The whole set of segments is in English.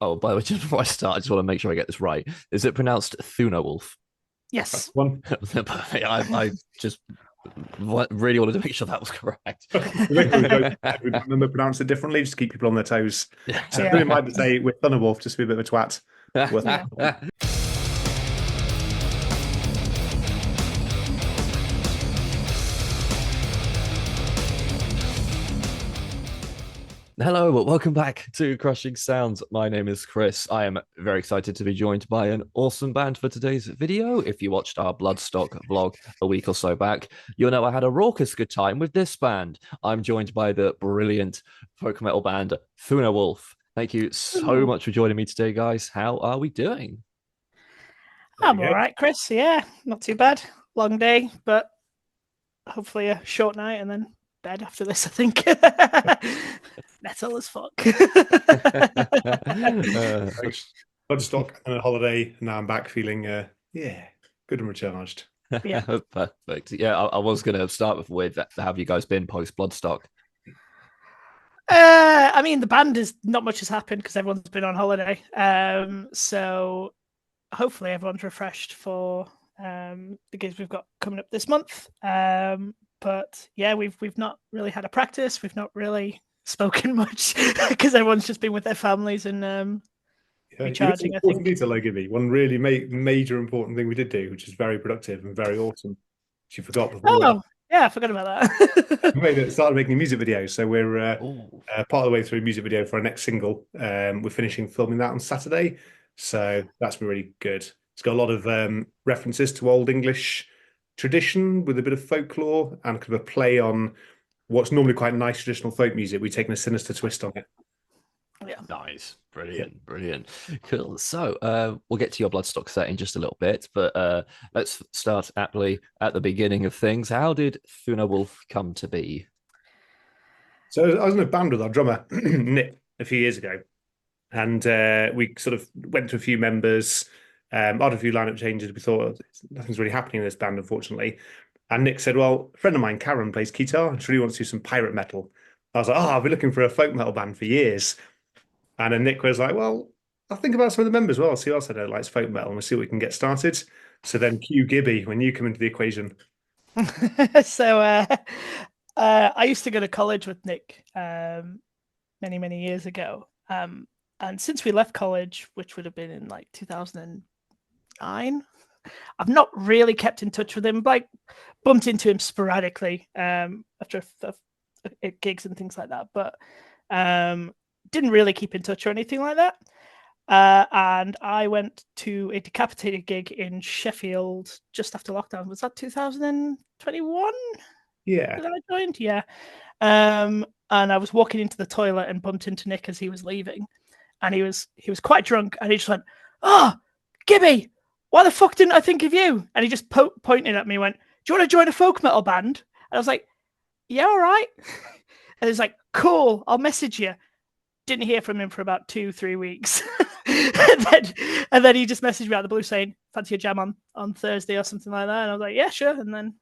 Oh, by the way, just before I start, I just want to make sure I get this right. Is it pronounced Thunarwulf? Yes. One. Perfect. I just really wanted to make sure that was correct. We remember pronounce it differently, just to keep people on their toes. So I Yeah. really might to say with Thunderwolf, just to be a bit of a twat. Worth Yeah. Hello, welcome back to Crushing Sounds. My name is Chris. I am very excited to be joined by an awesome band for today's video. If you watched our Bloodstock vlog a week or so back, you'll know I had a raucous good time with this band. I'm joined by the brilliant folk metal band Thunarwulf. Thank you so Ooh. much for joining me today, guys. How are we doing? There we I'm go. all right, Chris. Yeah, not too bad. Long day, but hopefully a short night and then bed after this, I think. Metal as fuck. Bloodstock and a holiday. And now I'm back feeling, good and recharged. Yeah. Perfect. Yeah, I was going to start with how have you guys been post Bloodstock? I mean, the band is not much has happened because everyone's been on holiday. So hopefully everyone's refreshed for the gigs we've got coming up this month. But yeah, we've not really had a practice. We've not really spoken much because everyone's just been with their families and Yeah, you know, recharging, I important think. detail, though, Gibby. One really major important thing we did do, which is very productive and very awesome, which you forgot before Oh, yeah, I forgot about that. we started making a music video. So we're Oh, part of the way through a music video for our next single. We're finishing filming that on Saturday. So that's been really good. It's got a lot of references to Old English tradition with a bit of folklore and kind of a play on what's normally quite nice traditional folk music. We've taken a sinister twist on it. Yeah. nice. Brilliant. Cool. So we'll get to your Bloodstock set in just a little bit, but let's start aptly at the beginning of things. How did Thunarwulf come to be? So I was in a band with our drummer, Nick, a few years ago. And we sort of went to a few members, had a few lineup changes. We thought nothing's really happening in this band, unfortunately. And Nick said, "Well, a friend of mine, Karen, plays guitar and she really wants to do some pirate metal." I was like, "Oh, I've been looking for a folk metal band for years." And then Nick was like, "Well, I'll think about some of the members. Well, I'll see what else I don't like folk metal and we'll see what we can get started." So then cue Gibby when you come into the equation. So I used to go to college with Nick many years ago. And since we left college, which would have been in like 2009, I've not really kept in touch with him. Like bumped into him sporadically after gigs and things like that, but didn't really keep in touch or anything like that. And I went to a Decapitated gig in Sheffield just after lockdown. Was that 2021 Yeah. that I joined? Yeah. And I was walking into the toilet and bumped into Nick as he was leaving, and he was quite drunk, and he just went, "Oh, Gibby, why the fuck didn't I think of you?" And he just pointed at me, and went, "Do you want to join a folk metal band?" And I was like, "Yeah, all right." And he's like, "Cool, I'll message you." Didn't hear from him for about 2-3 weeks. and then he just messaged me out of the blue saying, "Fancy a jam on Thursday or something like that?" And I was like, "Yeah, sure." And then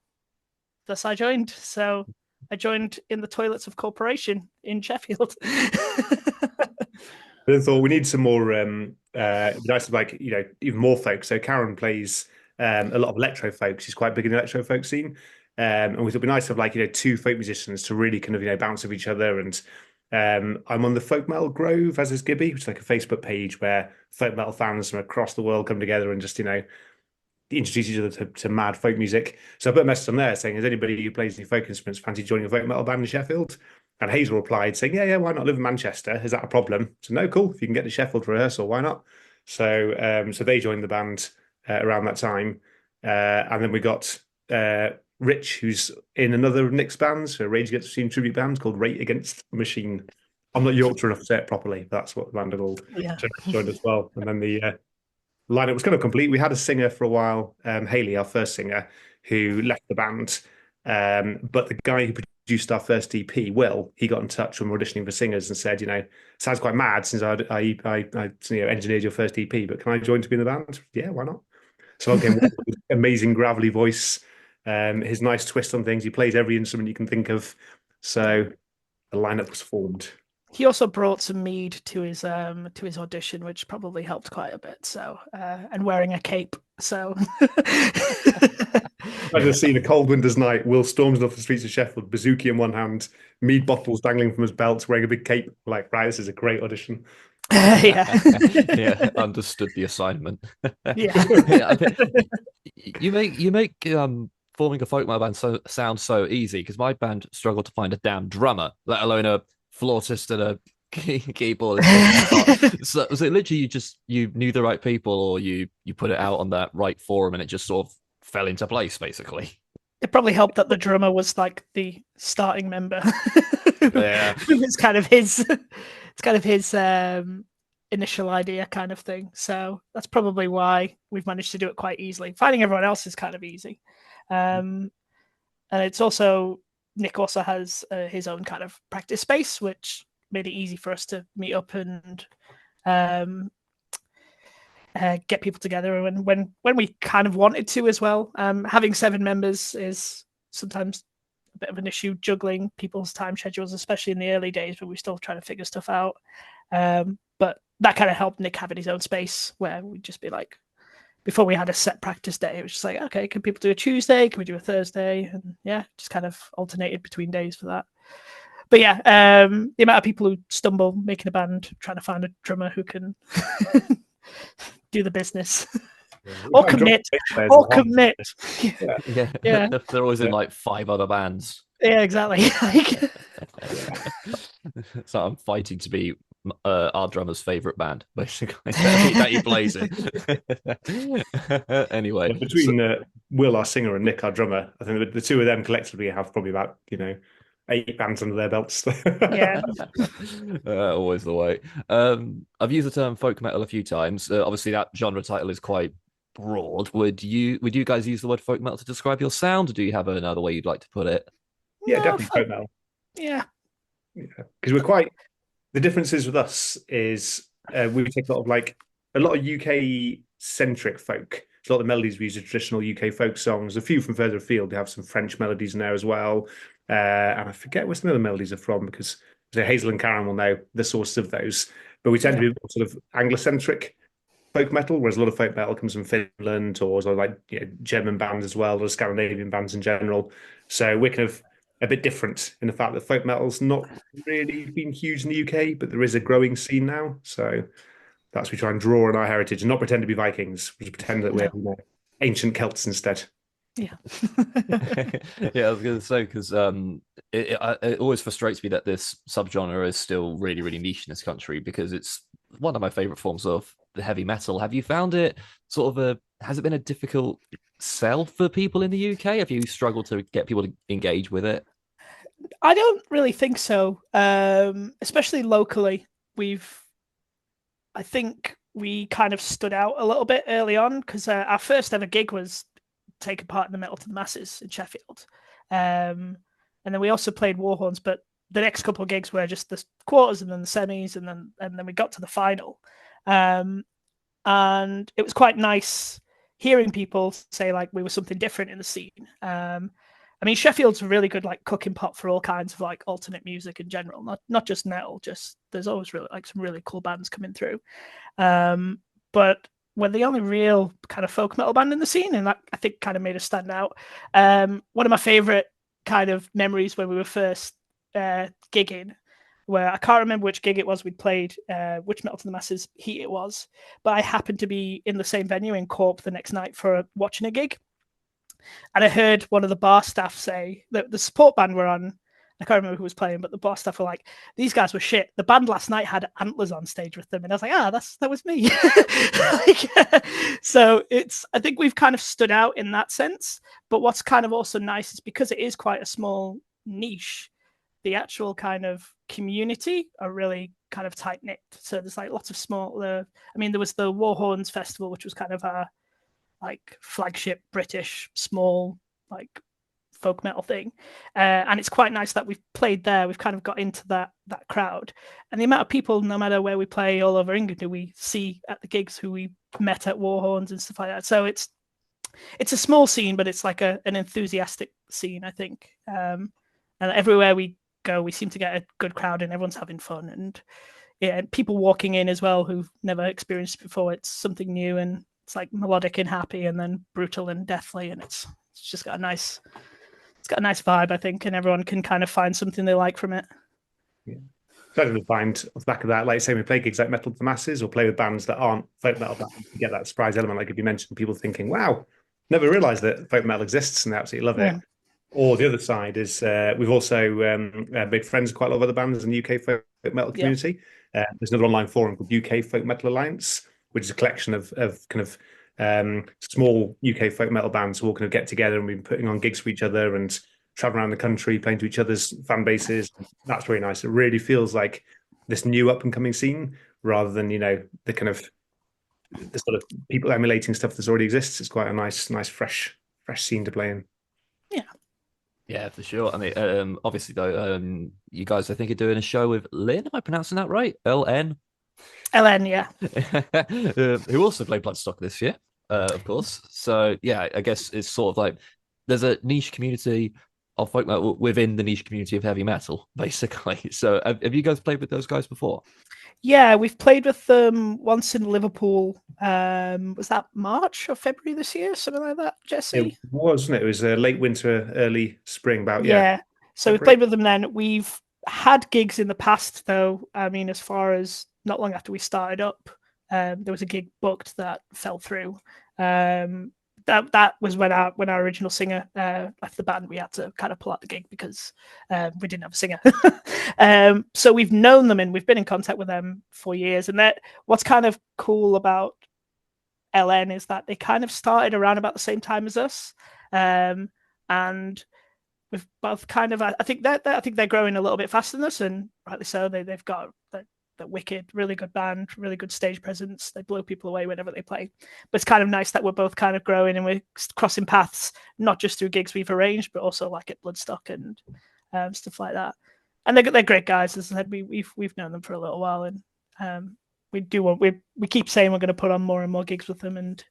thus I joined. So I joined in the toilets of Corporation in Sheffield. Then thought we need some more nice like even more folk. So Karen plays a lot of electro folk. She's quite big in the electro folk scene. And we thought it'd be nice to have like two folk musicians to really kind of bounce off each other. And I'm on the Folk Metal Grove, as is Gibby, which is like a Facebook page where folk metal fans from across the world come together and just introduce each other to mad folk music. So I put a message on there saying, "Is anybody who plays any folk instruments fancy joining a folk metal band in Sheffield?" And Hazel replied saying, "Yeah, why not? Live in Manchester. Is that a problem?" So no, cool. If you can get to Sheffield for rehearsal, why not? So they joined the band around that time, and then we got Rich, who's in another Nick's band, so Rage Against the Machine tribute band called Rate Against the Machine. I'm not Yorkshire enough to say it properly, but that's what the band are called. Yeah. So joined as well, and then the lineup was kind of complete. We had a singer for a while, Haley, our first singer, who left the band. But the guy who produced our first EP, Will, he got in touch when we were auditioning for singers and said, sounds quite mad since I engineered your first EP, but can I join to be in the band? Yeah, why not? So I came with his amazing gravelly voice, his nice twist on things. He plays every instrument you can think of. So the lineup was formed. he also brought some mead to his audition, which probably helped quite a bit. So and wearing a cape. So I've just seen a cold winter's night. Will storms off the streets of Sheffield, bazooki in one hand, mead bottles dangling from his belt, wearing a big cape. Like, right, this is a great audition. Yeah. Yeah, understood the assignment. Yeah. You make forming a folk metal band sound so easy, because my band struggled to find a damn drummer, let alone a flautist and a keyboard. So was it literally you knew the right people, or you put it out on that right forum and it just sort of fell into place, basically? It probably helped that the drummer was like the starting member. Yeah. It's kind of his initial idea kind of thing. So that's probably why we've managed to do it quite easily. Finding everyone else is kind of easy. And it's also, Nick also has his own kind of practice space, which made it easy for us to meet up and get people together when we kind of wanted to as well. Having 7 members is sometimes a bit of an issue, juggling people's time schedules, especially in the early days, but we're still trying to figure stuff out. But that kind of helped Nick having his own space, where we'd just be like, before we had a set practice day, it was just like, okay, can people do a Tuesday? Can we do a Thursday? And yeah, just kind of alternated between days for that. But yeah, the amount of people who stumble making a band, trying to find a drummer who can do the business. Or commit. Yeah. They're always in like 5 other bands. Yeah, exactly. So I'm fighting to be our drummer's favorite band, basically, that he plays in. Anyway, between Will, our singer, and Nick, our drummer, I think the two of them collectively have probably about 8 bands under their belts. Yeah. Always the way. I've used the term folk metal a few times. Obviously, that genre title is quite broad. Would you guys use the word folk metal to describe your sound, or do you have another way you'd like to put it? Yeah, definitely folk metal. Yeah, because we're quite. The differences with us is we take a lot of UK centric folk. A lot of the melodies we use are traditional UK folk songs. A few from further afield. We have some French melodies in there as well. And I forget where some of the melodies are from, because Hazel and Karen will know the source of those. But we tend to be more sort of Anglo-centric folk metal, whereas a lot of folk metal comes from Finland, or sort of like German bands as well, or Scandinavian bands in general. So we're kind of a bit different in the fact that folk metal's not really been huge in the UK, but there is a growing scene now. So that's we try and draw on our heritage and not pretend to be Vikings. We pretend that we're ancient Celts instead. Yeah. Yeah, I was going to say, because it always frustrates me that this subgenre is still really, really niche in this country, because it's one of my favorite forms of the heavy metal. Have you found it has it been a difficult sell for people in the UK? Have you struggled to get people to engage with it? I don't really think so. Especially locally, I think we kind of stood out a little bit early on, because our first ever gig was taking part in the Metal to the Masses in Sheffield. And then we also played Warhorns, but the next couple of gigs were just the quarters and then the semis, and then we got to the final. And it was quite nice hearing people say like we were something different in the scene. I mean, Sheffield's a really good like cooking pot for all kinds of like alternate music in general, not just metal. Just there's always really like some really cool bands coming through. But we're the only real kind of folk metal band in the scene, and that I think kind of made us stand out. One of my favorite kind of memories when we were first gigging, where I can't remember which gig it was we'd played, which Metal to the Masses heat it was, but I happened to be in the same venue in Corp the next night for watching a gig. And I heard one of the bar staff say that the support band were on. I can't remember who was playing, but the bar staff were like, "These guys were shit. The band last night had antlers on stage with them," and I was like, that was me." So I think we've kind of stood out in that sense. But what's kind of also nice is because it is quite a small niche, the actual kind of community are really kind of tight knit. So there's like lots of small. I mean, there was the Warhorns Festival, which was kind of our like flagship British small like folk metal thing, and it's quite nice that we've played there. We've kind of got into that crowd, and the amount of people, no matter where we play all over England, who we see at the gigs, who we met at Warhorns and stuff like that. So it's a small scene, but it's like an enthusiastic scene, I think. And everywhere we go, we seem to get a good crowd and everyone's having fun. And yeah, and people walking in as well who've never experienced it before. It's something new, and it's like melodic and happy, and then brutal and deathly, and it's just got a nice vibe, I think, and everyone can kind of find something they like from it. Yeah. So I don't find off the back of that, like say we play gigs like Metal to the Masses or play with bands that aren't folk metal bands, you get that surprise element. Like if you mentioned people thinking, wow, never realized that folk metal exists and they absolutely love it. Or the other side is we've also made friends with quite a lot of other bands in the UK folk metal community. There's another online forum called UK Folk Metal Alliance, which is a collection of kind of small UK folk metal bands who all kind of get together, and we've been putting on gigs for each other and traveling around the country, playing to each other's fan bases. That's really nice. It really feels like this new up and coming scene rather than, you know, the kind of the sort of people emulating stuff that already exists. It's quite a nice, fresh scene to play in. Yeah, for sure. I mean, obviously though, you guys I think are doing a show with Lynn. Am I pronouncing that right? LN. LN, yeah. Who also played Bloodstock this year, of course. So yeah, I guess it's sort of like there's a niche community of folk metal within the niche community of heavy metal, basically. So have you guys played with those guys before? Yeah, we've played with them once in Liverpool. Was that March or February this year? Something like that, Jesse? It wasn't it? It was late winter, early spring, about yeah. So we played with them then. We've had gigs in the past, though. I mean, as far as not long after we started up, there was a gig booked that fell through. That was when our original singer left the band. We had to kind of pull out the gig because we didn't have a singer. So we've known them and we've been in contact with them for years. And that what's kind of cool about LN is that they kind of started around about the same time as us, and we've both kind of. I think they're growing a little bit faster than us, and rightly so. They've got that wicked, really good band, really good stage presence. They blow people away whenever they play. But it's kind of nice that we're both kind of growing and we're crossing paths, not just through gigs we've arranged, but also like at Bloodstock and stuff like that. And they're great guys. As I said, we've known them for a little while, and we keep saying we're going to put on more and more gigs with them, and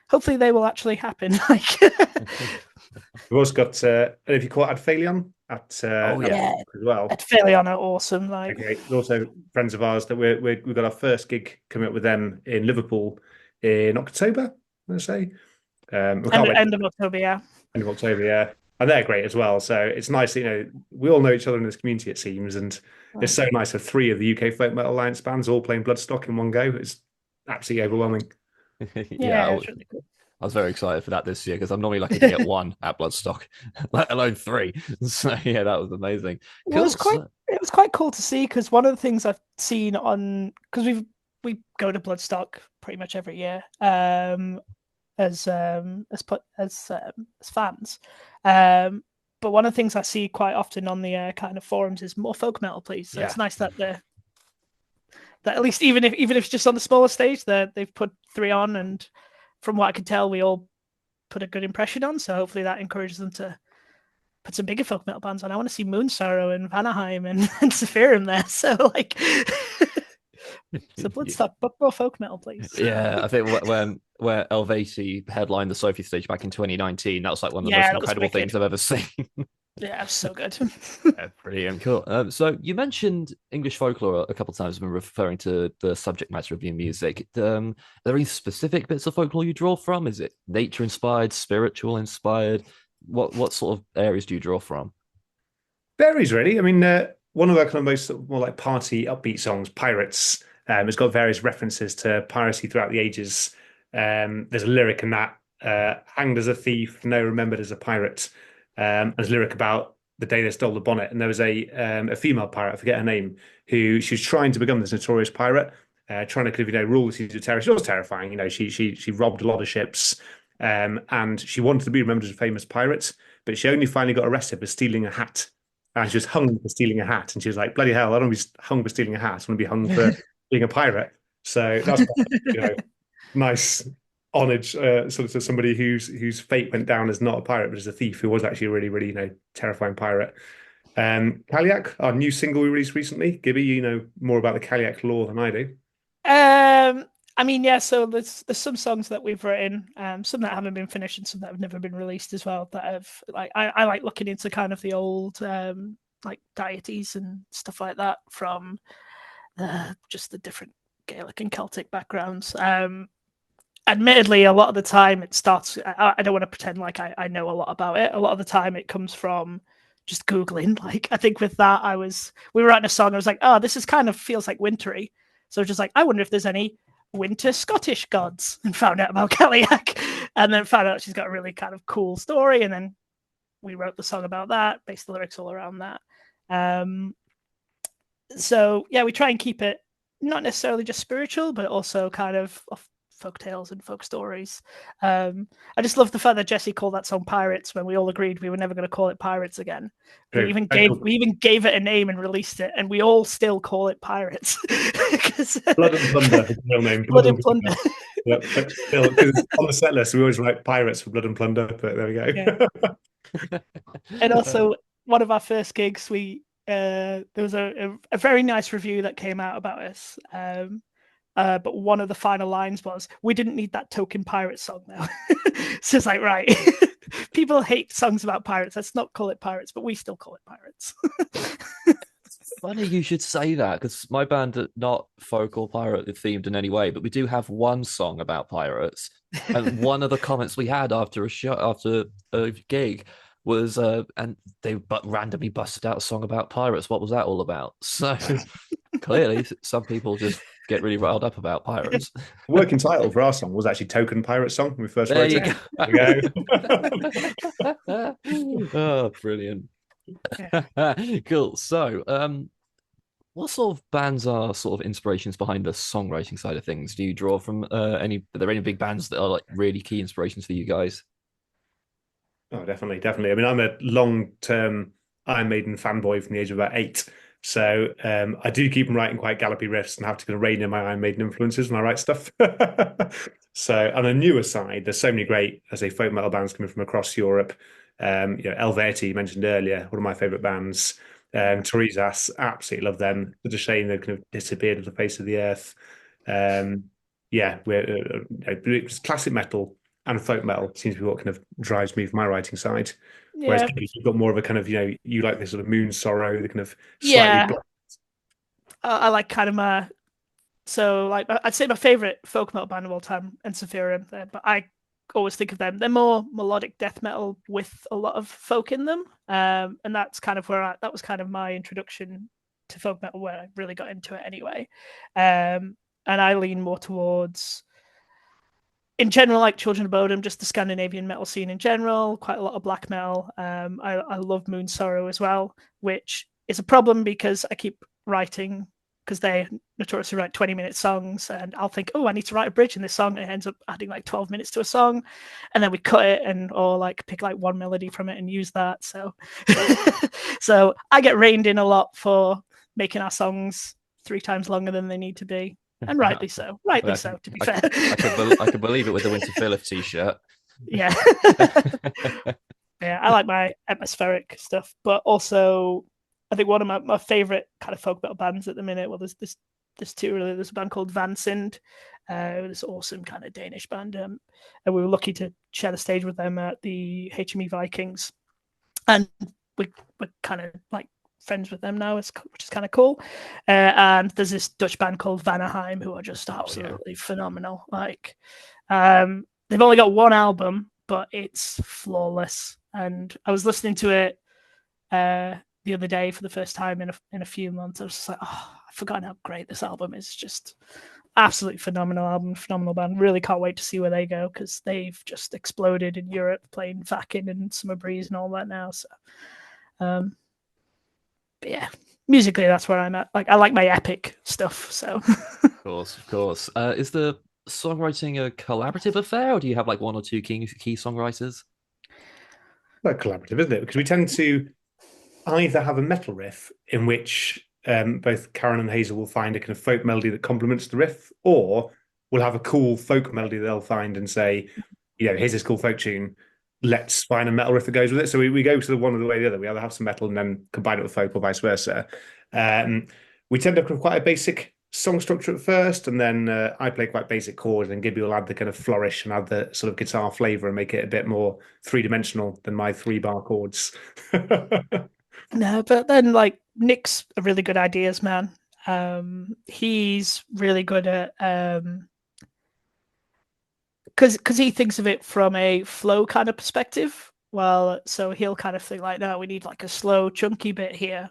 hopefully they will actually happen. We've also got, I don't know if you call it Adphalion as well. Adphalion are awesome. Okay. Also friends of ours that we've got our first gig coming up with them in Liverpool in October, I'm going to say. End of October, yeah. End of October, yeah. And they're great as well. So it's nice, you know, we all know each other in this community, it seems, and it's so nice for 3 of the UK Folk Metal Alliance bands all playing Bloodstock in one go. It's absolutely overwhelming. Yeah, it's really cool. I was very excited for that this year because I'm normally lucky to get 1 at Bloodstock, let alone 3. So yeah, that was amazing. Well, it was quite cool to see because one of the things I've seen on because we go to Bloodstock pretty much every year as fans. But one of the things I see quite often on the kind of forums is more folk metal, please. So it's nice that that at least even if it's just on the smaller stage, they've put 3 on, and from what I can tell, we all put a good impression on. So hopefully that encourages them to put some bigger folk metal bands on. I want to see Moonsorrow and Vanaheim and Sephirim there. So like, so Bloodstock, but more folk metal, please. Yeah, I think where Elvati headlined the Sophie stage back in 2019, that was like one of the most incredible things I've ever seen. Yeah, so good. Yeah, brilliant, cool. So you mentioned English folklore a couple of times when referring to the subject matter of your music. Are there any specific bits of folklore you draw from? Is it nature inspired, spiritual inspired? What sort of areas do you draw from? Varies really. I mean, one of our kind of most more like party upbeat songs, Pirates, has got various references to piracy throughout the ages. There's a lyric in that, hanged as a thief, no, remembered as a pirate. There's a lyric about the day they stole the bonnet, and there was a female pirate, I forget her name, who she was trying to become this notorious pirate, trying to kind of, you know, rule the seas of terror. She was terrifying, you know. She robbed a lot of ships, and she wanted to be remembered as a famous pirate, but she only finally got arrested for stealing a hat, and she was hung for stealing a hat. And she was like, "Bloody hell! I don't want to be hung for stealing a hat. I want to be hung for being a pirate." So that's you know, nice homage sort of to somebody whose fate went down as not a pirate but as a thief who was actually a really, really, you know, terrifying pirate. Kaliak, our new single we released recently. Gibby, you know more about the Kaliak lore than I do. I mean, yeah, so there's some songs that we've written, some that haven't been finished and some that have never been released as well, that have like I like looking into kind of the old like deities and stuff like that from just the different Gaelic and Celtic backgrounds. Admittedly, a lot of the time it starts. I don't want to pretend like I know a lot about it. A lot of the time it comes from just Googling. Like I think with that, we were writing a song. I was like, oh, this is kind of feels like wintry. So just like, I wonder if there's any winter Scottish gods, and found out about Cailleach, and then found out she's got a really kind of cool story. And then we wrote the song about that, based the lyrics all around that. So yeah, we try and keep it not necessarily just spiritual, but also kind of folk tales and folk stories. I just love the fact that Jesse called that song Pirates when we all agreed we were never going to call it Pirates again. We even gave it a name and released it, and we all still call it Pirates. Blood and Plunder is the real name. Blood and Plunder. Yep. Because on the set list we always write Pirates for Blood and Plunder, but there we go. Yeah. And also one of our first gigs, there was a very nice review that came out about us. But one of the final lines was, "We didn't need that token pirate song now." So it's like, right, people hate songs about pirates. Let's not call it Pirates, but we still call it Pirates. Funny you should say that, because my band are not folk or pirate themed in any way, but we do have one song about pirates. And one of the comments we had after a gig was, and they randomly busted out a song about pirates. What was that all about? So clearly, some people just get really riled up about pirates. The working title for our song was actually Token Pirate Song when we first There wrote you it. go. There we go. Oh, brilliant. Cool. So, what sort of bands are sort of inspirations behind the songwriting side of things? Do you draw from are there any big bands that are like really key inspirations for you guys? Oh, definitely. I mean, I'm a long-term Iron Maiden fanboy from the age of about 8. So I do keep on writing quite gallopy riffs and have to kind of rein in my Iron Maiden influences when I write stuff. So on a newer side, there's so many great, as I say, folk metal bands coming from across Europe. Helveti, you mentioned earlier, one of my favorite bands. Teresa's, absolutely love them. It's a shame they've kind of disappeared off the face of the earth. It's classic metal and folk metal seems to be what kind of drives me from my writing side. Whereas you've got more of a kind of, you like this sort of moon sorrow, the kind of slightly. I like kind of I'd say my favorite folk metal band of all time, Ensiferum, but I always think of them. They're more melodic death metal with a lot of folk in them, and that's kind of that was kind of my introduction to folk metal, where I really got into it anyway. And I lean more towards, in general, like Children of Bodom, just the Scandinavian metal scene in general, quite a lot of black metal. I love Moon Sorrow as well, which is a problem because I keep writing, because they notoriously write 20-minute songs, and I'll think, oh, I need to write a bridge in this song, and it ends up adding like 12 minutes to a song, and then we cut it or like pick like one melody from it and use that. So so I get reined in a lot for making our songs 3 times longer than they need to be. And rightly so. To be fair. I can believe it with the Winter Philip t-shirt. Yeah. Yeah, I like my atmospheric stuff, but also I think one of my favorite kind of folk metal bands at the minute, well, there's two really. There's a band called Van Sind, this awesome kind of Danish band, and we were lucky to share the stage with them at the HME Vikings, and we're kind of like friends with them now, which is kind of cool. And there's this Dutch band called Vanaheim who are just absolutely phenomenal. Like, they've only got one album, but it's flawless. And I was listening to it the other day for the first time in a few months. I was just like, oh, I've forgotten how great this album is. Just absolutely phenomenal album, phenomenal band. Really can't wait to see where they go, because they've just exploded in Europe, playing Vakin and Summer Breeze and all that now. So, but yeah, musically, that's where I'm at. Like, I like my epic stuff. So, of course. Is the songwriting a collaborative affair, or do you have like one or two key songwriters? Well, collaborative, isn't it? Because we tend to either have a metal riff in which both Karen and Hazel will find a kind of folk melody that complements the riff, or we'll have a cool folk melody they'll find and say, here's this cool folk tune, let's find a metal riff that goes with it. So we go to the one or the way or the other. We either have some metal and then combine it with folk, or vice versa. We tend to have quite a basic song structure at first, and then I play quite basic chords, and Gibby will add the kind of flourish and add the sort of guitar flavor and make it a bit more 3-dimensional than my 3-bar chords. No, but then like Nick's a really good ideas man. He's really good at because he thinks of it from a flow kind of perspective. Well, so he'll kind of think like, no, we need like a slow, chunky bit here.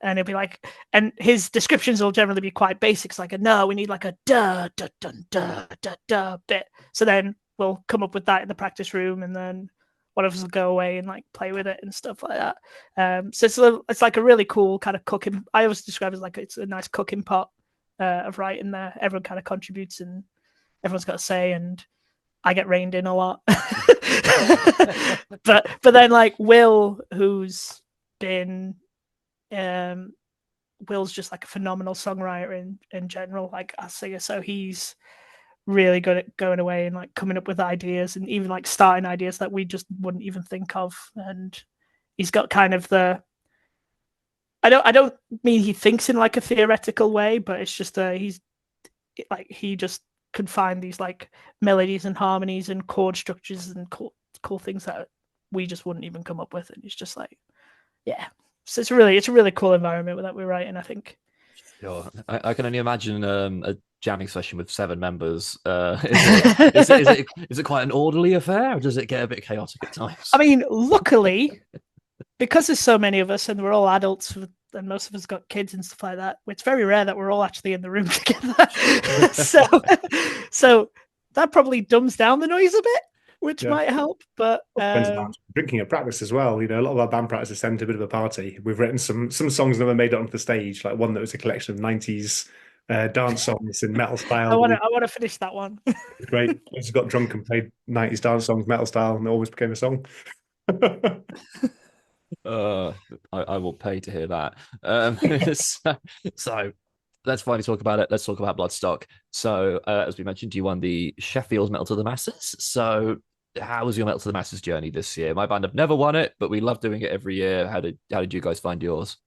And it'll be like, and his descriptions will generally be quite basic. It's like, no, we need like a da da da da da da bit. So then we'll come up with that in the practice room, and then one of us will go away and like play with it and stuff like that. So it's like a really cool kind of cooking. I always describe it as like it's a nice cooking pot of writing there. Everyone kind of contributes and everyone's got a say, and I get reined in a lot. but then like Will, who's been Will's just like a phenomenal songwriter in general, like as singer. So he's really good at going away and like coming up with ideas and even like starting ideas that we just wouldn't even think of. And he's got kind of the I don't mean he thinks in like a theoretical way, but it's just he's like he just can find these like melodies and harmonies and chord structures and cool things that we just wouldn't even come up with. And it's just like, yeah. So it's a really cool environment that we're writing, I think. Sure. I can only imagine a jamming session with 7 members. Is it quite an orderly affair, or does it get a bit chaotic at times? I mean, luckily, because there's so many of us and we're all adults and most of us got kids and stuff like that, it's very rare that we're all actually in the room together. so that probably dumbs down the noise a bit, which might help. But drinking at practice as well. You know, a lot of our band practices tend to a bit of a party. We've written some songs never made it onto the stage, like one that was a collection of 90s dance songs in metal style. I want to finish that one. Great. We just got drunk and played 90s dance songs metal style, and it always became a song. I will pay to hear that. So let's finally talk about it. Let's talk about Bloodstock. So as we mentioned, you won the Sheffield Metal to the Masses. So how was your Metal to the Masses journey this year? My band have never won it, but we love doing it every year. How did you guys find yours?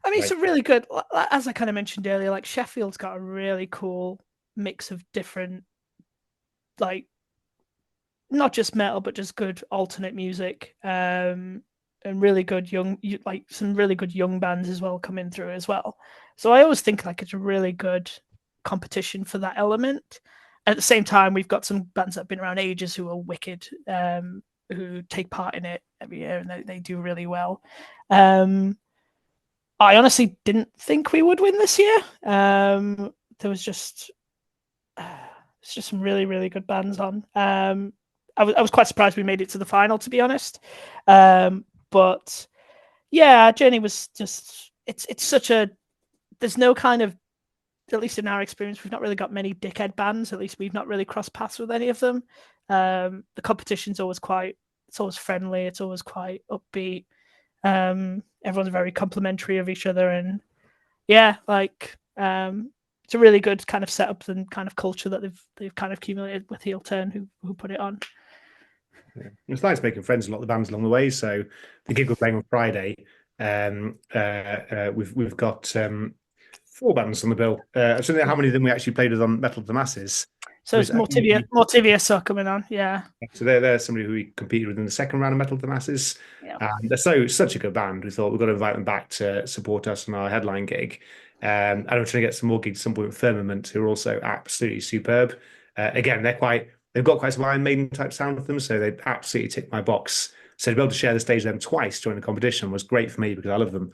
I mean, it's a really good, as I kind of mentioned earlier, like Sheffield's got a really cool mix of different, like, not just metal, but just good alternate music. And really good some really good young bands as well coming through as well. So I always think like it's a really good competition for that element. At the same time, we've got some bands that have been around ages who are wicked, who take part in it every year, and they do really well. I honestly didn't think we would win this year. There was just some really, really good bands on. I was quite surprised we made it to the final, to be honest. But yeah, our journey was just it's such a there's no kind of, at least in our experience, we've not really got many dickhead bands. At least we've not really crossed paths with any of them. The competition's always friendly. It's always quite upbeat. Everyone's very complimentary of each other, and yeah, like it's a really good kind of setup and kind of culture that they've kind of accumulated with Heel Turn, who put it on. Yeah. It's nice making friends with a lot of the bands along the way. So the gig we're playing on Friday, we've got 4 bands on the bill. I don't know how many of them we actually played with on Metal to the Masses. So it's Mortivia are coming on, yeah. So they're somebody who we competed with in the second round of Metal to the Masses. Yeah. They're such a good band. We thought we've got to invite them back to support us on our headline gig. And we're trying to get some more gigs at some point with Firmament, who are also absolutely superb. Again, they've got quite some Iron Maiden type sound with them, so they absolutely tick my box. So to be able to share the stage with them twice during the competition was great for me because I love them.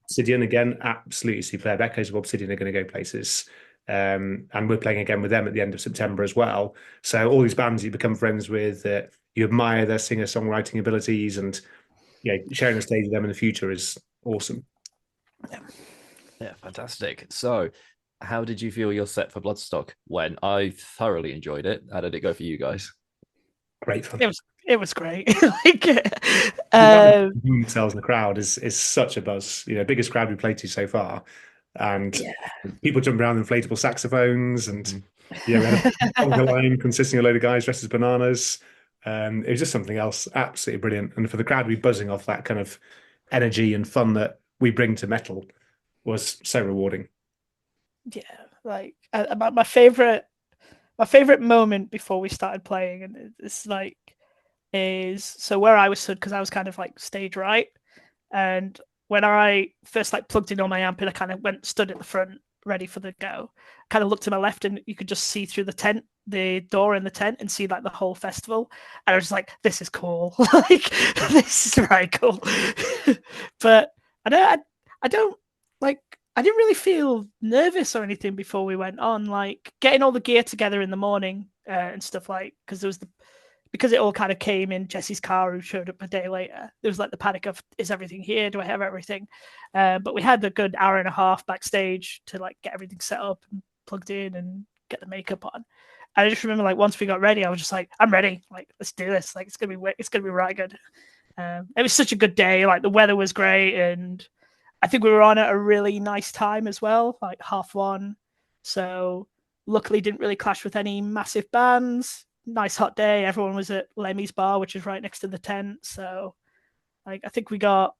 Obsidian again, absolutely superb. Echoes of Obsidian are going to go places. And we're playing again with them at the end of September as well. So all these bands you become friends with, you admire their singer-songwriting abilities, and sharing the stage with them in the future is awesome. Yeah, fantastic. So how did you feel your set for Bloodstock went? I thoroughly enjoyed it. How did it go for you guys? Great fun. It was great. Themselves in the crowd is such a buzz. Biggest crowd we played to so far, and people jumping around with inflatable saxophones, and we had a line consisting of a load of guys dressed as bananas. It was just something else, absolutely brilliant. And for the crowd to be buzzing off that kind of energy and fun that we bring to metal was so rewarding. Yeah, like my favorite moment before we started playing, and it's like, is so where I was stood, because I was kind of like stage right, And when I first like plugged in on my amp and I kind of stood at the front ready for the go, kind of looked to my left and you could just see through the door in the tent and see like the whole festival. And I was just like, this is cool. Like this is very cool. But I don't like I didn't really feel nervous or anything before we went on. Like getting all the gear together in the morning and stuff, like because it all kind of came in Jesse's car, who showed up a day later. There was like the panic of, is everything here? Do I have everything? But we had a good hour and a half backstage to like get everything set up and plugged in and get the makeup on. And I just remember like once we got ready, I was just like, I'm ready. Like, let's do this. Like, it's gonna be right good. It was such a good day. Like the weather was great, and I think we were on at a really nice time as well, like 1:30. So luckily didn't really clash with any massive bands. Nice hot day. Everyone was at Lemmy's bar, which is right next to the tent. So like I think we got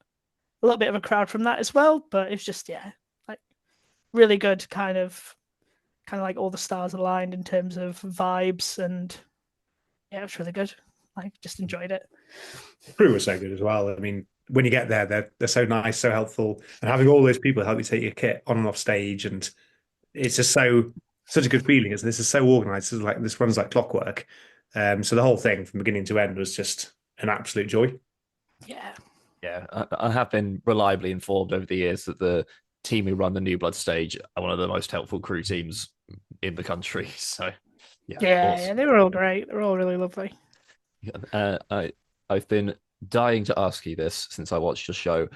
a little bit of a crowd from that as well. But it's just like really good kind of like all the stars aligned in terms of vibes, and it was really good. Like just enjoyed it. The crew was so good as well. I mean, when you get there, they're so nice, so helpful, and having all those people help you take your kit on and off stage, and it's just such a good feeling. This is so organized. This runs like clockwork. So the whole thing from beginning to end was just an absolute joy. Yeah. Yeah, I have been reliably informed over the years that the team who run the New Blood stage are one of the most helpful crew teams in the country. So, Yeah, they were all great. They were all really lovely. I've been dying to ask you this since I watched your show.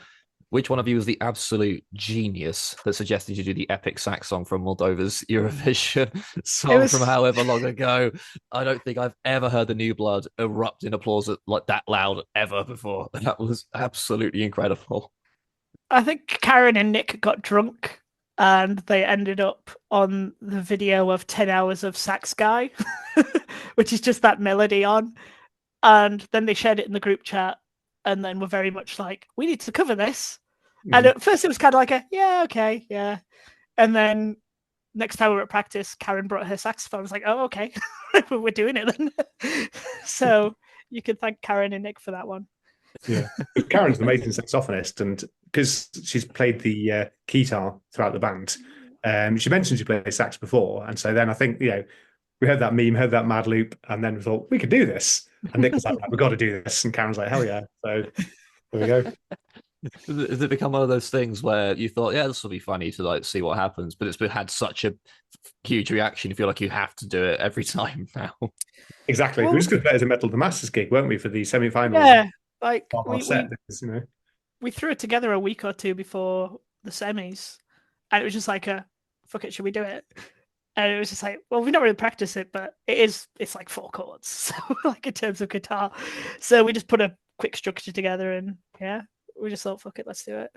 Which one of you was the absolute genius that suggested you do the epic sax song from Moldova's Eurovision song from however long ago? I don't think I've ever heard the New Blood erupt in applause like that loud ever before. That was absolutely incredible. I think Karen and Nick got drunk and they ended up on the video of 10 hours of Sax Guy, which is just that melody on. And then they shared it in the group chat and then were very much like, we need to cover this. And at first it was kind of like okay. And then next time we were at practice, Karen brought her saxophone. I was like, oh, okay, we're doing it then. So you can thank Karen and Nick for that one. Yeah, Karen's an amazing saxophonist, and because she's played the guitar throughout the band, she mentioned she played sax before, and so then I think we heard that meme, heard that Mad Loop, and then we thought we could do this. And Nick was like, "We've got to do this," and Karen's like, "Hell yeah!" So there we go. Has it become one of those things where you thought, yeah, this will be funny to like see what happens, but had such a huge reaction, you feel like you have to do it every time now? Exactly. We were just going to play as a Metal to Masters gig, weren't we, for the semi-finals? Yeah, like we threw it together a week or two before the semis, and it was just like fuck it, should we do it? And it was just like, well, we've not really practiced it, but it's like 4 chords, so like in terms of guitar. So we just put a quick structure together, and we just thought, fuck it, let's do it.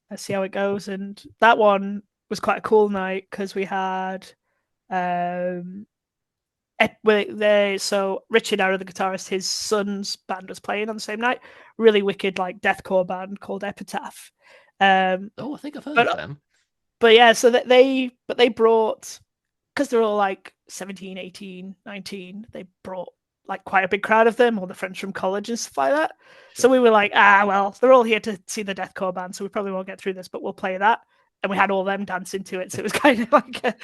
Let's see how it goes. And that one was quite a cool night because we had so Richard, our other guitarist, his son's band was playing on the same night. Really wicked, like deathcore band called Epitaph. I think I've heard of them. But yeah, so they brought, because they're all like 17, 18, 19, they brought like quite a big crowd of them, all the friends from college and stuff like that. Sure. So we were like, well, they're all here to see the deathcore band, so we probably won't get through this, but we'll play that. And we had all them dancing to it, so it was kind of like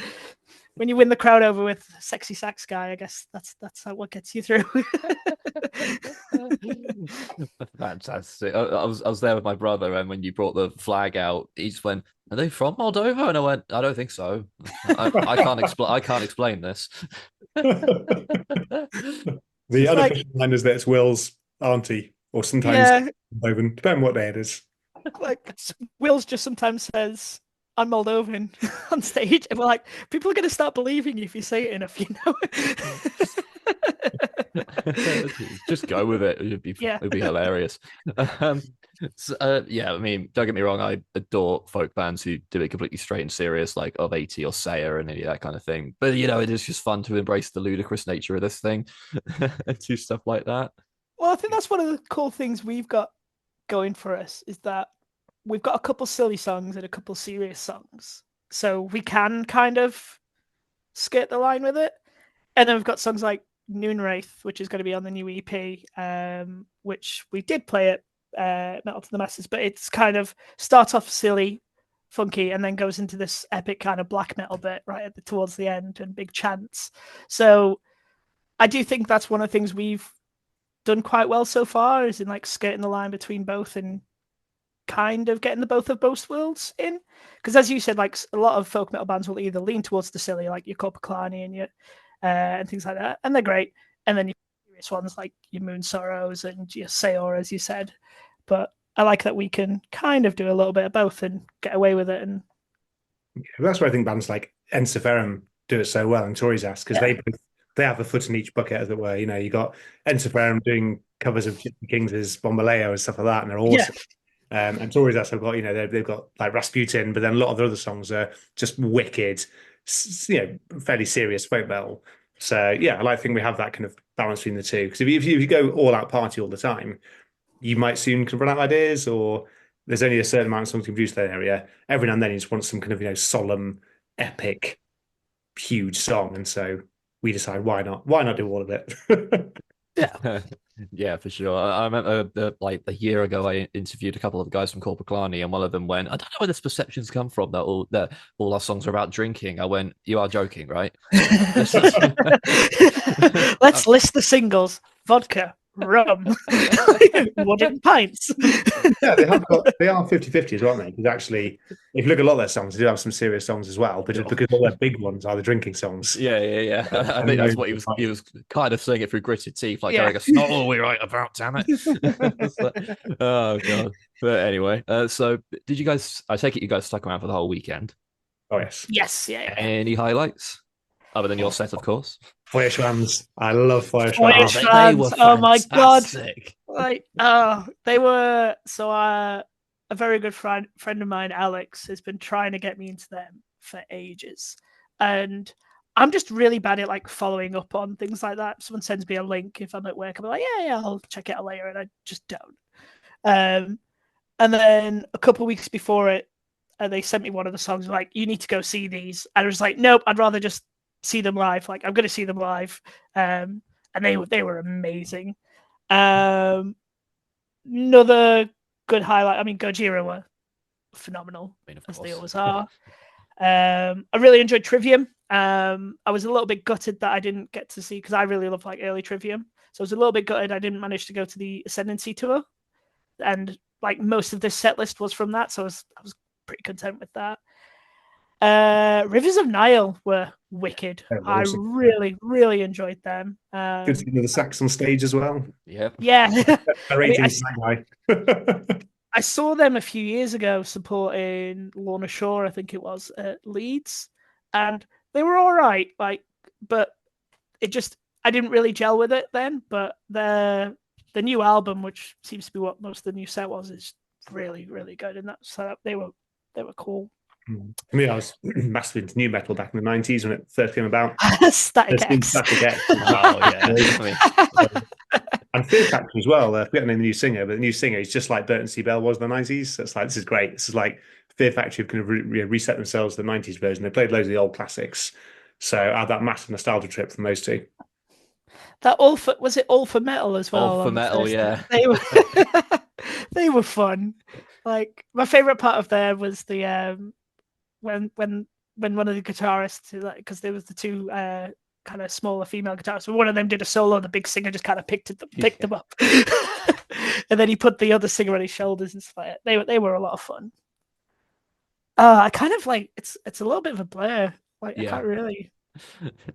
when you win the crowd over with sexy sax guy, I guess that's what gets you through. Fantastic. I was there with my brother, and when you brought the flag out, he just went, "Are they from Moldova?" And I went, "I don't think so. I can't explain this." The unofficial line is that it's Will's auntie, or sometimes Moldovan, depending on what day it is. Like Will's just sometimes says, "I'm Moldovan" on stage, and we're like, people are going to start believing you if you say it enough, Just go with it. It'd be hilarious. I mean, don't get me wrong, I adore folk bands who do it completely straight and serious, like of 80 or Sayer and any of that kind of thing. But it is just fun to embrace the ludicrous nature of this thing and do stuff like that. Well, I think that's one of the cool things we've got going for us, is that we've got a couple silly songs and a couple serious songs, so we can kind of skirt the line with it. And then we've got songs like Noonwraith, which is going to be on the new EP, which we did play at metal to the masses, but it's kind of starts off silly, funky, and then goes into this epic kind of black metal bit right towards the end and big chants. So I do think that's one of the things we've done quite well so far, is in like skirting the line between both and kind of getting the both of both worlds in. Because as you said, like a lot of folk metal bands will either lean towards the silly, like your Corpiclani and your and things like that, and they're great. And then your serious ones like your Moon Sorrows and your Seor, as you said. But I like that we can kind of do a little bit of both and get away with it. And that's where I think bands like Ensiferum do it so well, and Tories Ass, because they have a foot in each bucket, as it were. You know, you got Ensiferum doing covers of Gypsy Kings' Bombaleo and stuff like that, and they're awesome. And Tories Ass have got, you know, they've got like Rasputin, but then a lot of the other songs are just wicked, you know, fairly serious folk metal. So yeah, I think we have that kind of balance between the two. Because if you go all out party all the time, you might soon run out of ideas, or there's only a certain amount of songs you can produce that area. Every now and then you just want some kind of, you know, solemn, epic, huge song. And so we decide, why not do all of it? yeah. Yeah, for sure. I remember like a year ago, I interviewed a couple of guys from Corpiclani, and one of them went, "I don't know where this perception's come from that all our songs are about drinking." I went, "You are joking, right?" Let's list the singles: vodka, rum, wooden pints. Yeah, they are 50-50 as well, mate. Because actually, if you look at a lot of their songs, they do have some serious songs as well, but just because all their big ones are the drinking songs. Yeah. I think that's what he was kind of saying it through gritted teeth, like going, "It's not all we write about, damn it." Oh god. But anyway, so did you guys? I take it you guys stuck around for the whole weekend. Oh yes. Yes. Yeah. Any highlights other than your set, of course? Feuerschwanz. I love Feuerschwanz. They were oh my god! Like, they were so. A very good friend of mine, Alex, has been trying to get me into them for ages, and I'm just really bad at like following up on things like that. If someone sends me a link if I'm at work, I'm like, yeah, I'll check it out later, and I just don't. And then a couple of weeks before it, they sent me one of the songs like, "You need to go see these," and I was like, "Nope, I'd rather just see them live. Like, I'm going to see them live." And they were amazing. Another good highlight. I mean, Gojira were phenomenal, as they always are. I really enjoyed Trivium. I was a little bit gutted that I didn't get to see, because I really love like early Trivium. So I was a little bit gutted I didn't manage to go to the Ascendancy tour, and like most of this set list was from that. So I was pretty content with that. Rivers of Nile were wicked. Awesome. I really enjoyed them. Good to see the sax on stage as well. Yep. Yeah. I saw them a few years ago supporting Lorna Shore, I think it was, at Leeds, and they were all right. Like, but it just, I didn't really gel with it then. But the new album, which seems to be what most of the new set was, is really, really good. And that setup, they were cool. I mean, I was massive into new metal back in the 90s when it first came about. Static X. Oh, yeah. And Fear Factory as well. I forget the name of the new singer, but the new singer is just like Burton C. Bell was in the 90s. So it's like, this is great. This is like Fear Factory have kind of reset themselves to the 90s version. They played loads of the old classics. So I had that massive nostalgia trip from those two. That was it All for Metal as well? All for Metal, yeah. They were fun. Like, my favorite part of there was the when one of the guitarists, because there was the two kind of smaller female guitarists, when one of them did a solo, the big singer just kind of picked them up, and then he put the other singer on his shoulders and stuff like that. They were a lot of fun. I kind of like it's a little bit of a blur. Like, I can't really.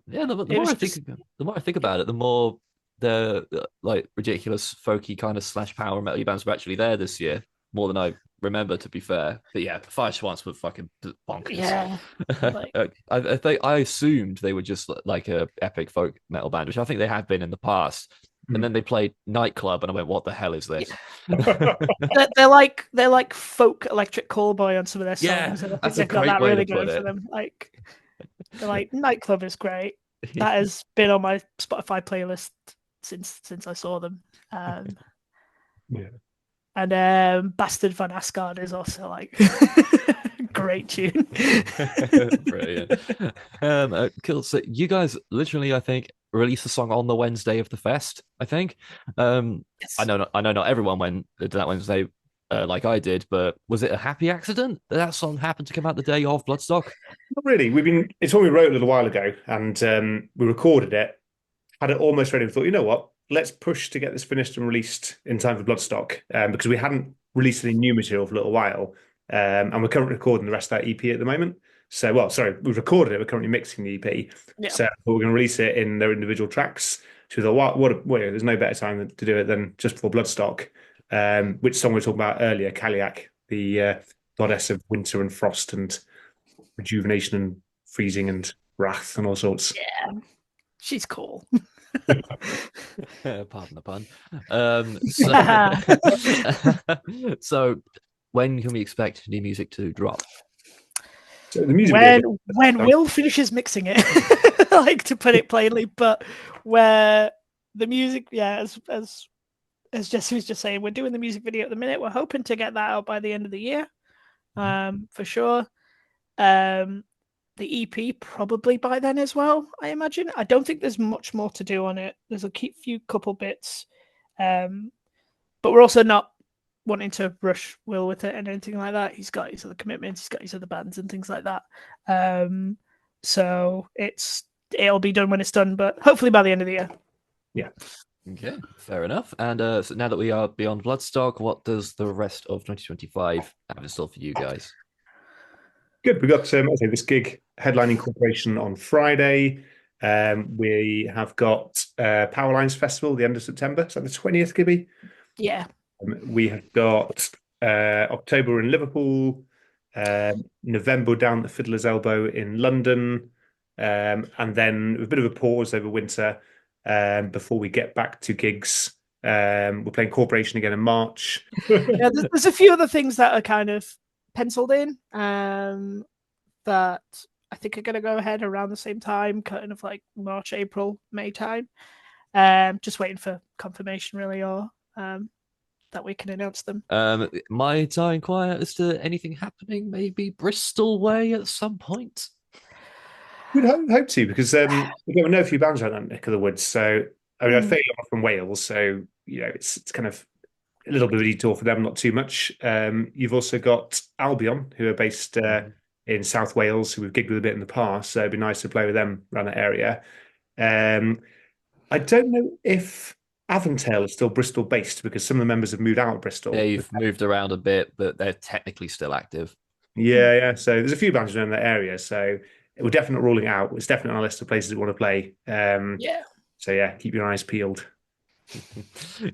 Yeah, the more I think about it, the more the like ridiculous folky kind of slash power metal bands were actually there this year, more than I remember, to be fair. But yeah, Feuerschwanz were fucking bonkers. Yeah. I assumed they were just like a epic folk metal band, which I think they have been in the past. And then they played Nightclub, and I went, "What the hell is this?" Yeah. they're like folk electric callboy on some of their songs. Yeah, and I think they've got that really going for them. Like, they're like, Nightclub is great. That has been on my Spotify playlist since I saw them. Yeah. And Bastard Van Asgard is also like great tune. Brilliant. Cool. So you guys literally, I think, release a song on the Wednesday of the fest, I think. Um, Yes. I know not everyone went to that Wednesday like I did, but was it a happy accident that that song happened to come out the day of Bloodstock? Not really. It's one we wrote a little while ago, and we recorded it, had it almost ready, and thought, you know what? Let's push to get this finished and released in time for Bloodstock, because we hadn't released any new material for a little while, and we're currently recording the rest of that EP at the moment. So, well, sorry, we've recorded it. We're currently mixing the EP. Yeah. So we're going to release it in their individual tracks. So we thought, there's no better time to do it than just before Bloodstock. Which song we were talking about earlier, Kaliak, the goddess of winter and frost and rejuvenation and freezing and wrath and all sorts. Yeah, she's cool. Pardon the pun. So when can we expect new music to drop? So the music when Will finishes mixing it, like to put it plainly, but where the music, yeah, as Jesse was just saying, we're doing the music video at the minute. We're hoping to get that out by the end of the year, for sure. The EP probably by then as well, I imagine. I don't think there's much more to do on it. There's a few couple bits, but we're also not wanting to rush Will with it and anything like that. He's got his other commitments, he's got his other bands and things like that. So it'll be done when it's done, but hopefully by the end of the year. Yeah. Okay, fair enough. And so now that we are beyond Bloodstock, what does the rest of 2025 have in store for you guys? Good. We got this gig headlining Corporation on Friday. We have got Powerlines Festival the end of September. Is that the 20th, Gibby? Yeah. We have got October in Liverpool, November down at the Fiddler's Elbow in London, and then a bit of a pause over winter before we get back to gigs. We're playing Corporation again in March. Yeah, there's a few other things that are kind of penciled in that I think are going to go ahead around the same time, kind of like March, April, May time. Just waiting for confirmation, really, or that we can announce them. My dying quiet as to anything happening, maybe Bristol way at some point. We'd hope to, because we know a few bands around that neck of the woods. So I mean, I think I'm from Wales, so it's kind of a little bit of a detour for them, not too much. You've also got Albion, who are based in South Wales, who we've gigged with a bit in the past. So it'd be nice to play with them around that area. I don't know if Aventail is still Bristol based, because some of the members have moved out of Bristol. They've moved around a bit, but they're technically still active. Yeah. So there's a few bands around that area. So we're definitely not ruling it out. It's definitely on our list of places we want to play. Yeah. So yeah, keep your eyes peeled.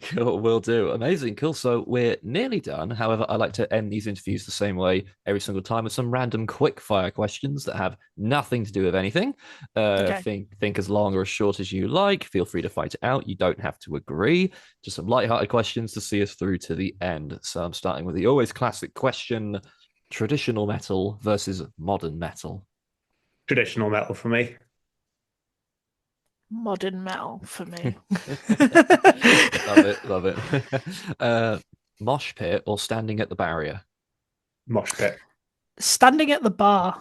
Cool, will do. Amazing, cool. So we're nearly done. However, I like to end these interviews the same way every single time, with some random quick fire questions that have nothing to do with anything. Okay. Think as long or as short as you like. Feel free to fight it out. You don't have to agree. Just some light-hearted questions to see us through to the end. So I'm starting with the always classic question: traditional metal versus modern metal. Traditional metal for me. Modern metal for me. Love it. Mosh pit or standing at the barrier? Mosh pit. Standing at the bar.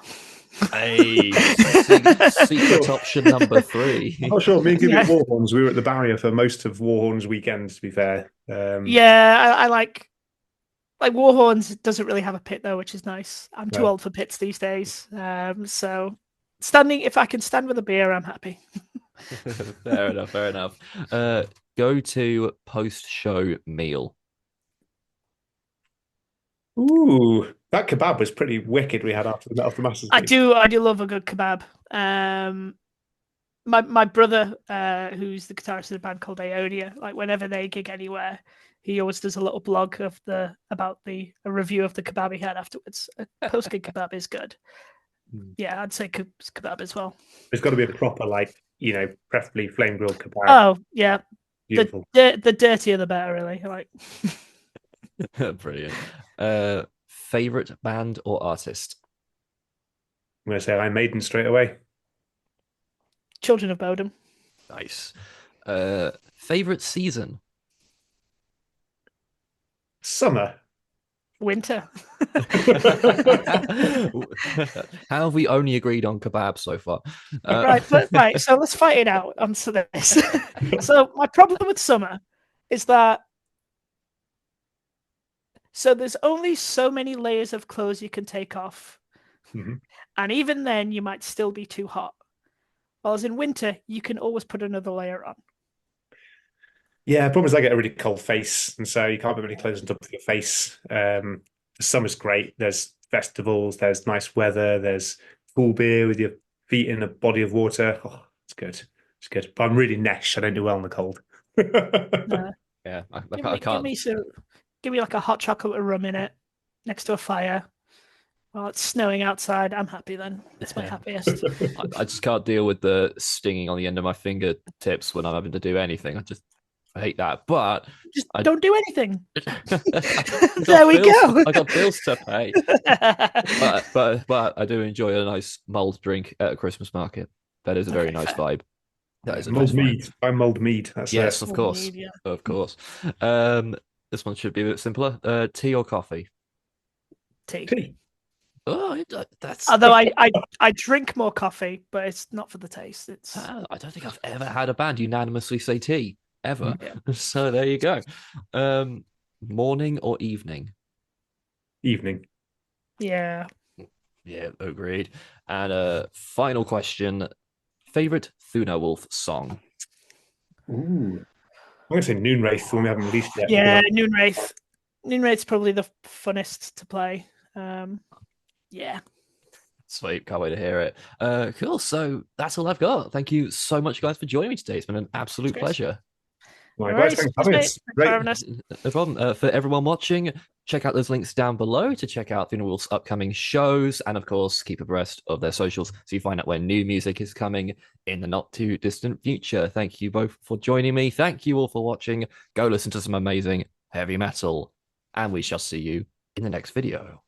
Hey, secret option number 3. I'm not sure. Me and Gibby at Warhorns, we were at the barrier for most of Warhorns weekend, to be fair. Yeah, I like Warhorns doesn't really have a pit though, which is nice. I'm too old for pits these days. So standing, if I can stand with a beer, I'm happy. Fair enough. Go to post-show meal. Ooh, that kebab was pretty wicked we had after the Masters. I do love a good kebab. My brother, who's the guitarist of a band called Ionia, like whenever they gig anywhere, he always does a little blog of about a review of the kebab he had afterwards. A post gig kebab is good. Yeah, I'd say kebab as well. There's got to be a proper, preferably flame grilled kebab. Oh yeah, beautiful. The dirtier the better, really. Like. Brilliant. Favorite band or artist? I'm going to say Iron Maiden straight away. Children of Bodom. Nice. Favorite season? Summer. Winter. How have we only agreed on kebab so far? Right. So let's fight it out onto this. So my problem with summer is that there's only so many layers of clothes you can take off, and even then you might still be too hot. Whereas in winter, you can always put another layer on. Yeah, the problem is I get a really cold face, and so you can't put many clothes on top of your face. The summer's great. There's festivals, there's nice weather, there's cool beer with your feet in a body of water. Oh, it's good. It's good. But I'm really nesh. I don't do well in the cold. Yeah, I can't. Give me like a hot chocolate with rum in it, next to a fire. Well, it's snowing outside. I'm happy then. It's my happiest. I just can't deal with the stinging on the end of my fingertips when I'm having to do anything. I hate that. But don't do anything. There we go. I got bills to pay. but I do enjoy a nice mulled drink at a Christmas market. That is a very nice vibe. That is a mulled nice mead. vibe. I'm mulled mead. That's yes, of course. Mead, yeah. Of course. This one should be a bit simpler. Tea or coffee? Tea. Oh, that's. Although I drink more coffee, but it's not for the taste. It's. I don't think I've ever had a band unanimously say tea ever. Yeah. So there you go. Morning or evening? Evening. Yeah. Yeah, agreed. And final question: favorite Thunarwulf song? Ooh. I'm going to say Noonwraith when we haven't released yet. Yeah, Noonwraith. Noonwraith's probably the funnest to play. Yeah. Sweet, can't wait to hear it. Cool. So that's all I've got. Thank you so much, guys, for joining me today. It's been an absolute pleasure. Likewise, thanks for having us. No problem. For everyone watching, check out those links down below to check out Thunarwulf's upcoming shows, and of course, keep abreast of their socials so you find out when new music is coming in the not too distant future. Thank you both for joining me. Thank you all for watching. Go listen to some amazing heavy metal, and we shall see you in the next video.